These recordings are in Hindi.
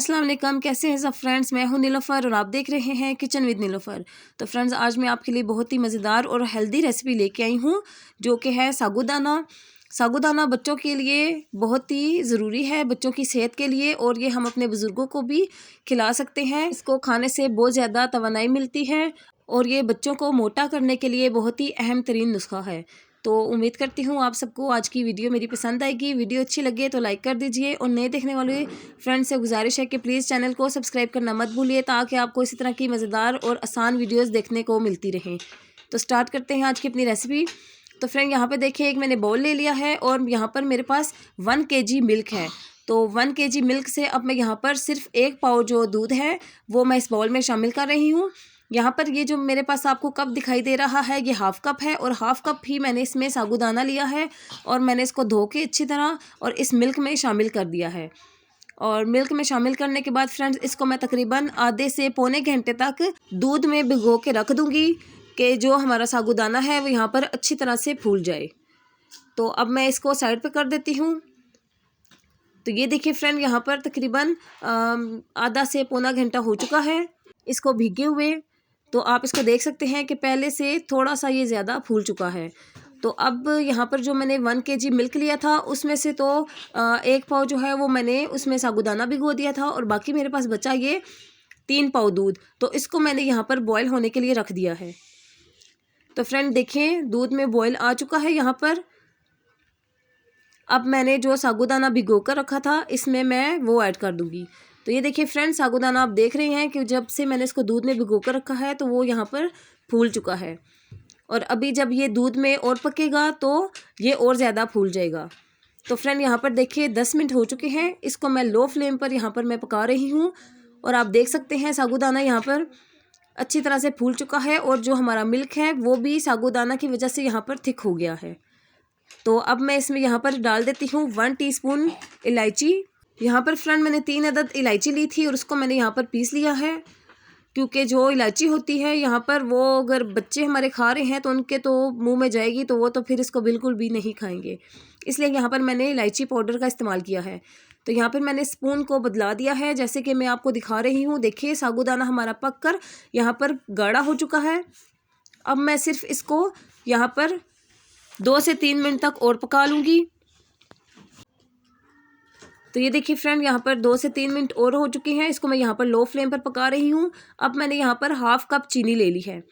अस्सलाम वालेकुम, कैसे हैं सब फ्रेंड्स। मैं हूं नीलोफर और आप देख रहे हैं किचन विद नीलोफर। तो फ्रेंड्स, आज मैं आपके लिए बहुत ही मज़ेदार और हेल्दी रेसिपी लेके आई हूं, जो कि है साबूदाना। साबूदाना बच्चों के लिए बहुत ही ज़रूरी है, बच्चों की सेहत के लिए, और ये हम अपने बुज़ुर्गों को भी खिला सकते हैं। इसको खाने से बहुत ज़्यादा तवानाई मिलती है और ये बच्चों को मोटा करने के लिए बहुत ही अहम तरीन नुस्खा है। तो उम्मीद करती हूँ आप सबको आज की वीडियो मेरी पसंद आएगी। वीडियो अच्छी लगे तो लाइक कर दीजिए और नए देखने वाले फ्रेंड्स से गुजारिश है कि प्लीज़ चैनल को सब्सक्राइब करना मत भूलिए, ताकि आपको इसी तरह की मज़ेदार और आसान वीडियोस देखने को मिलती रहें। तो स्टार्ट करते हैं आज की अपनी रेसिपी। तो फ्रेंड, यहाँ पे देखिए, एक मैंने बाउल ले लिया है और यहाँ पर मेरे पास 1 kg मिल्क है। तो 1 kg मिल्क से अब मैं यहाँ पर सिर्फ 1 पाव जो दूध है वो मैं इस बाउल में शामिल कर रही हूँ। यहाँ पर ये जो मेरे पास आपको कप दिखाई दे रहा है, ये हाफ़ कप है और हाफ़ कप ही मैंने इसमें साबूदाना लिया है और मैंने इसको धो के अच्छी तरह और इस मिल्क में शामिल कर दिया है। और मिल्क में शामिल करने के बाद फ्रेंड्स, इसको मैं तकरीबन आधे से पौने घंटे तक दूध में भिगो के रख दूँगी कि जो हमारा साबूदाना है वो यहाँ पर अच्छी तरह से फूल जाए। तो अब मैं इसको साइड पे कर देती हूँ। तो ये देखिए फ्रेंड, यहाँ पर तकरीबन आधा से पौना घंटा हो चुका है इसको भीगे हुए। तो आप इसको देख सकते हैं कि पहले से थोड़ा सा ये ज़्यादा फूल चुका है। तो अब यहाँ पर जो मैंने 1 kg मिल्क लिया था उसमें से तो 1 पाव जो है वो मैंने उसमें साबूदाना भिगो दिया था और बाकी मेरे पास बचा ये 3 पाव दूध। तो इसको मैंने यहाँ पर बॉयल होने के लिए रख दिया है। तो फ्रेंड देखें, दूध में बॉयल आ चुका है यहाँ पर। अब मैंने जो साबूदाना भिगो कर रखा था इसमें मैं वो ऐड कर दूँगी। तो ये देखिए फ्रेंड, साबूदाना आप देख रहे हैं कि जब से मैंने इसको दूध में भिगो कर रखा है तो वो यहाँ पर फूल चुका है। और अभी जब ये दूध में और पकेगा तो ये और ज़्यादा फूल जाएगा। तो फ्रेंड, यहाँ पर देखिए 10 मिनट हो चुके हैं। इसको मैं लो फ्लेम पर यहाँ पर मैं पका रही हूँ और आप देख सकते हैं साबूदाना यहाँ पर अच्छी तरह से फूल चुका है और जो हमारा मिल्क है वो भी साबूदाना की वजह से यहाँ पर थिक हो गया है। तो अब मैं इसमें यहाँ पर डाल देती हूँ 1 टीस्पून इलायची। यहाँ पर फ्रेंड मैंने 3 अदद इलायची ली थी और उसको मैंने यहाँ पर पीस लिया है, क्योंकि जो इलायची होती है यहाँ पर वो अगर बच्चे हमारे खा रहे हैं तो उनके तो मुंह में जाएगी तो वो तो फिर इसको बिल्कुल भी नहीं खाएंगे। इसलिए यहाँ पर मैंने इलायची पाउडर का इस्तेमाल किया है। तो यहाँ पर मैंने स्पून को बदला दिया है, जैसे कि मैं आपको दिखा रही हूँ। देखिए साबूदाना हमारा पक कर यहाँ पर गाढ़ा हो चुका है। अब मैं सिर्फ इसको यहाँ पर 2 से 3 मिनट तक और पका लूँगी। तो ये देखिए फ्रेंड, यहाँ पर 2 से 3 मिनट और हो चुके हैं। इसको मैं यहाँ पर लो फ्लेम पर पका रही हूँ। अब मैंने यहाँ पर हाफ़ कप चीनी ले ली है।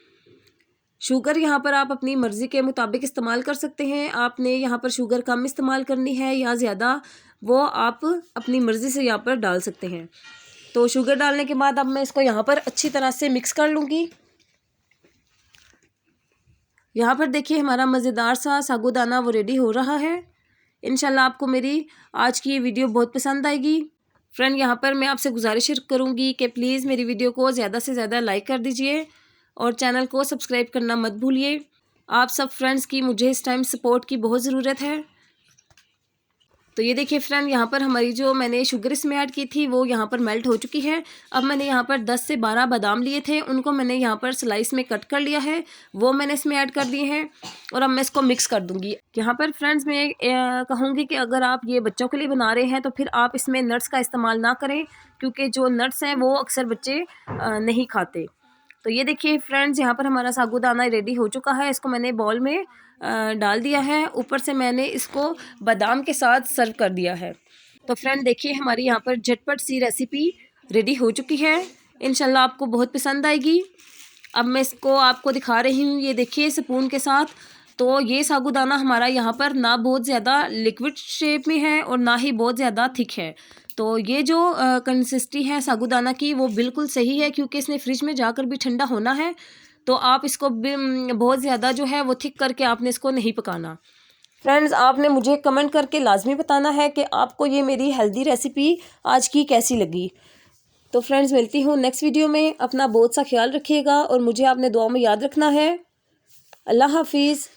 शुगर यहाँ पर आप अपनी मर्ज़ी के मुताबिक इस्तेमाल कर सकते हैं। आपने यहाँ पर शुगर कम इस्तेमाल करनी है या ज़्यादा, वो आप अपनी मर्ज़ी से यहाँ पर डाल सकते हैं। तो शुगर डालने के बाद अब मैं इसको यहाँ पर अच्छी तरह से मिक्स कर लूँगी। यहाँ पर देखिए हमारा मज़ेदार सा साबूदाना वो रेडी हो रहा है। इंशाल्लाह आपको मेरी आज की ये वीडियो बहुत पसंद आएगी। फ्रेंड, यहाँ पर मैं आपसे गुजारिश करूँगी कि प्लीज़ मेरी वीडियो को ज़्यादा से ज़्यादा लाइक कर दीजिए और चैनल को सब्सक्राइब करना मत भूलिए। आप सब फ्रेंड्स की मुझे इस टाइम सपोर्ट की बहुत ज़रूरत है। तो ये देखिए फ्रेंड, यहाँ पर हमारी जो मैंने शुगर इसमें ऐड की थी वो यहाँ पर मेल्ट हो चुकी है। अब मैंने यहाँ पर 10 से 12 बादाम लिए थे, उनको मैंने यहाँ पर स्लाइस में कट कर लिया है, वो मैंने इसमें ऐड कर दिए हैं और अब मैं इसको मिक्स कर दूँगी। यहाँ पर फ्रेंड्स मैं कहूँगी कि अगर आप ये बच्चों के लिए बना रहे हैं तो फिर आप इसमें नट्स का इस्तेमाल ना करें, क्योंकि जो नट्स हैं वो अक्सर बच्चे नहीं खाते। तो ये देखिए फ्रेंड्स, यहाँ पर हमारा साबूदाना रेडी हो चुका है। इसको मैंने बाउल में डाल दिया है। ऊपर से मैंने इसको बादाम के साथ सर्व कर दिया है। तो फ्रेंड देखिए, हमारी यहाँ पर झटपट सी रेसिपी रेडी हो चुकी है। इंशाल्लाह आपको बहुत पसंद आएगी। अब मैं इसको आपको दिखा रही हूँ, ये देखिए स्पून के साथ। तो ये साबूदाना हमारा यहाँ पर ना बहुत ज़्यादा लिक्विड शेप में है और ना ही बहुत ज़्यादा थिक है। तो ये जो कंसिस्टेंसी है साबूदाना की वो बिल्कुल सही है, क्योंकि इसने फ्रिज में जाकर भी ठंडा होना है। तो आप इसको बहुत ज़्यादा जो है वो थिक करके आपने इसको नहीं पकाना। फ्रेंड्स, आपने मुझे कमेंट करके लाजमी बताना है कि आपको ये मेरी हेल्दी रेसिपी आज की कैसी लगी। तो फ्रेंड्स, मिलती हूँ नेक्स्ट वीडियो में। अपना बहुत सा ख्याल रखिएगा और मुझे आपने दुआ में याद रखना है। अल्लाह हाफिज़।